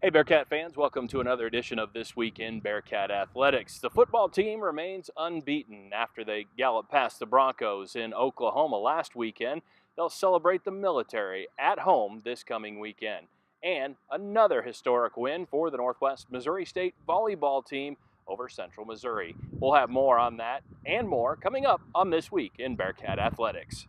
Hey, Bearcat fans, welcome to another edition of This Week in Bearcat Athletics. The football team remains unbeaten after they galloped past the Broncos in Oklahoma last weekend. They'll celebrate the military at home this coming weekend. And another historic win for the Northwest Missouri State volleyball team over Central Missouri. We'll have more on that and more coming up on This Week in Bearcat Athletics.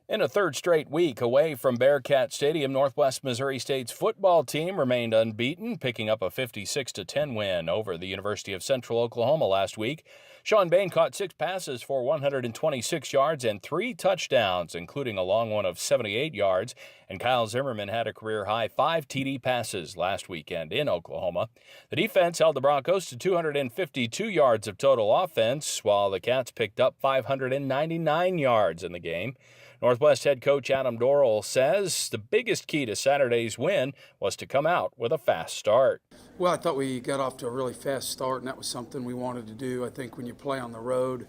In a third straight week away from Bearcat Stadium, Northwest Missouri State's football team remained unbeaten, picking up a 56-10 win over the University of Central Oklahoma last week. Sean Bain caught 6 passes for 126 yards and 3 touchdowns, including a long one of 78 yards, and Kyle Zimmerman had a career-high 5 TD passes last weekend in Oklahoma. The defense held the Broncos to 252 yards of total offense, while the Cats picked up 599 yards in the game. Northwest head coach Adam Dorrell says the biggest key to Saturday's win was to come out with a fast start. Well, I thought we got off to a really fast start, and that was something we wanted to do. I think when you play on the road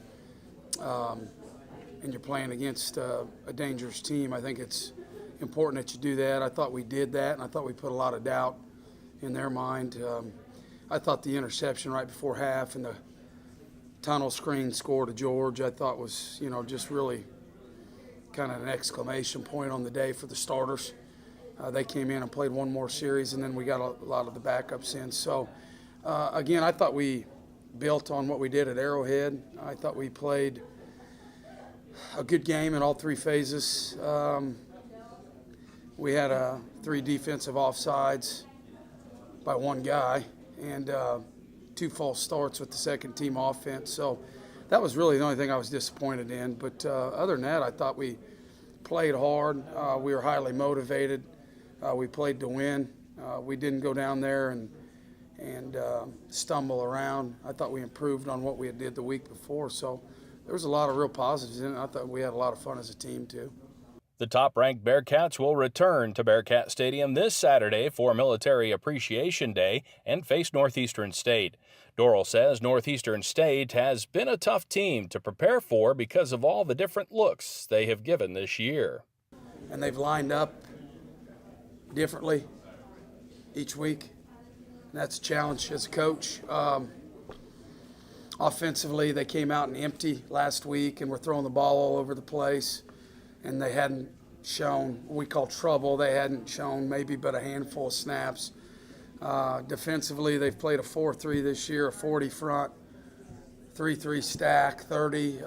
and you're playing against a dangerous team, I think it's important that you do that. I thought we did that, and I thought we put a lot of doubt in their mind. I thought the interception right before half and the tunnel screen score to George, I thought was, just really kind of an exclamation point on the day for the starters. They came in and played one more series, and then we got a lot of the backups in. So, again, I thought we built on what we did at Arrowhead. I thought we played a good game in all 3 phases. We had 3 defensive offsides by 1 guy and 2 false starts with the second team offense. So that was really the only thing I was disappointed in. But other than that, I thought we played hard. We were highly motivated. We played to win. We didn't go down there and stumble around. I thought we improved on what we had did the week before. So there was a lot of real positives in it. I thought we had a lot of fun as a team, too. The top-ranked Bearcats will return to Bearcat Stadium this Saturday for Military Appreciation Day and face Northeastern State. Dorrell says Northeastern State has been a tough team to prepare for because of all the different looks they have given this year. And they've lined up differently each week. And that's a challenge as a coach. Offensively, they came out and empty last week and were throwing the ball all over the place. And they hadn't shown what we call trouble. They hadn't shown maybe but a handful of snaps. Defensively, they've played a 4-3 this year, a 40 front, 3-3 stack, 30.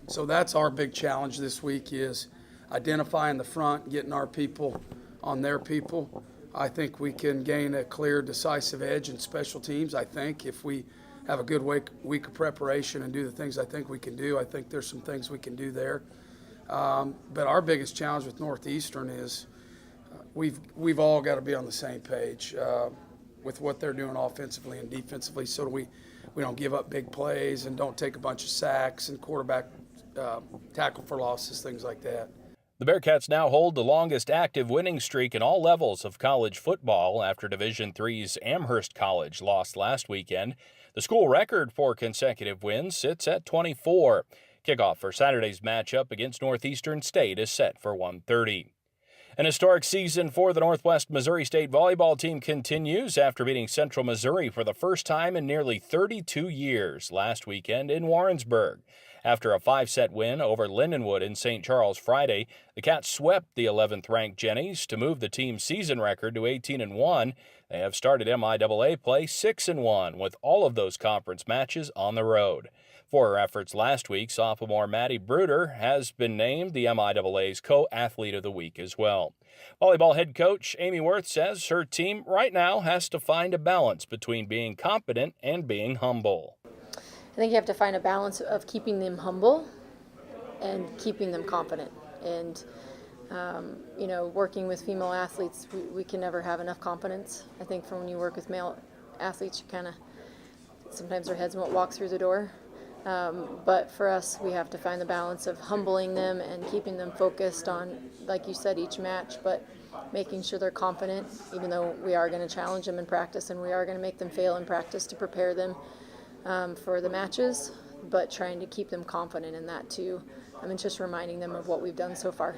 So that's our big challenge this week is identifying the front, getting our people on their people. I think we can gain a clear, decisive edge in special teams. I think if we have a good week of preparation and do the things I think we can do, I think there's some things we can do there. But our biggest challenge with Northeastern is we've all got to be on the same page with what they're doing offensively and defensively, so we don't give up big plays and don't take a bunch of sacks and quarterback tackle for losses, things like that. The Bearcats now hold the longest active winning streak in all levels of college football after Division III's Amherst College lost last weekend. The school record for consecutive wins sits at 24. Kickoff for Saturday's matchup against Northeastern State is set for 1:30. An historic season for the Northwest Missouri State volleyball team continues after beating Central Missouri for the first time in nearly 32 years last weekend in Warrensburg. After a 5-set win over Lindenwood in St. Charles Friday, the Cats swept the 11th-ranked Jennies to move the team's season record to 18-1. They have started MIAA play 6-1 with all of those conference matches on the road. For her efforts last week, sophomore Maddie Bruder has been named the MIAA's Co-Athlete of the Week as well. Volleyball head coach Amy Worth says her team right now has to find a balance between being competent and being humble. I think you have to find a balance of keeping them humble and keeping them confident. And, working with female athletes, we can never have enough confidence. I think from when you work with male athletes, you sometimes their heads won't walk through the door. But for us, we have to find the balance of humbling them and keeping them focused on, like you said, each match, but making sure they're confident, even though we are going to challenge them in practice and we are going to make them fail in practice to prepare them for the matches, but trying to keep them confident in that too. Just reminding them of what we've done so far.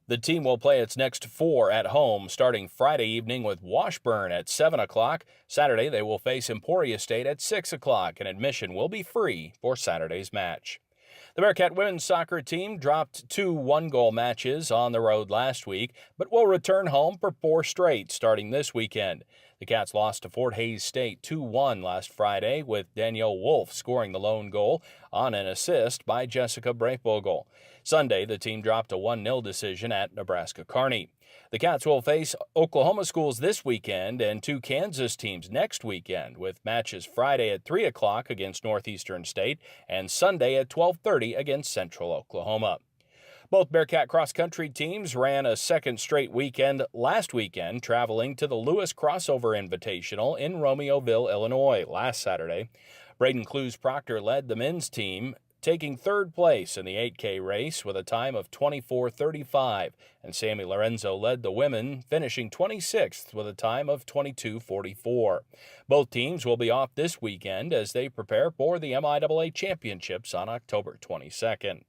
The team will play its next 4 at home, starting Friday evening with Washburn at 7 o'clock. Saturday, they will face Emporia State at 6 o'clock, and admission will be free for Saturday's match. The Bearcat women's soccer team dropped 2 one-goal matches on the road last week, but will return home for 4 straight starting this weekend. The Cats lost to Fort Hays State 2-1 last Friday, with Danielle Wolf scoring the lone goal on an assist by Jessica Breitbogel. Sunday, the team dropped a 1-0 decision at Nebraska Kearney. The Cats will face Oklahoma schools this weekend and 2 Kansas teams next weekend, with matches Friday at 3 o'clock against Northeastern State and Sunday at 12:30 against Central Oklahoma. Both Bearcat cross-country teams ran a second straight weekend last weekend, traveling to the Lewis Crossover Invitational in Romeoville, Illinois, last Saturday. Braden Clues-Proctor led the men's team, taking 3rd place in the 8K race with a time of 24:35, and Sammy Lorenzo led the women, finishing 26th with a time of 22:44. Both teams will be off this weekend as they prepare for the MIAA Championships on October 22nd.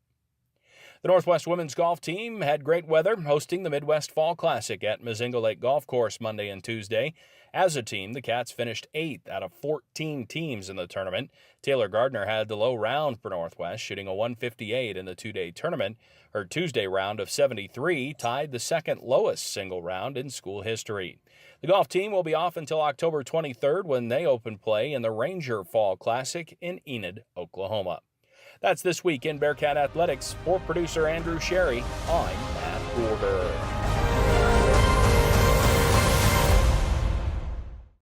The Northwest women's golf team had great weather hosting the Midwest Fall Classic at Mazinga Lake Golf Course Monday and Tuesday. As a team, the Cats finished 8th out of 14 teams in the tournament. Taylor Gardner had the low round for Northwest, shooting a 158 in the 2-day tournament. Her Tuesday round of 73 tied the second lowest single round in school history. The golf team will be off until October 23rd when they open play in the Ranger Fall Classic in Enid, Oklahoma. That's This Week in Bearcat Athletics. For producer Andrew Sherry, I'm Matt Gorder.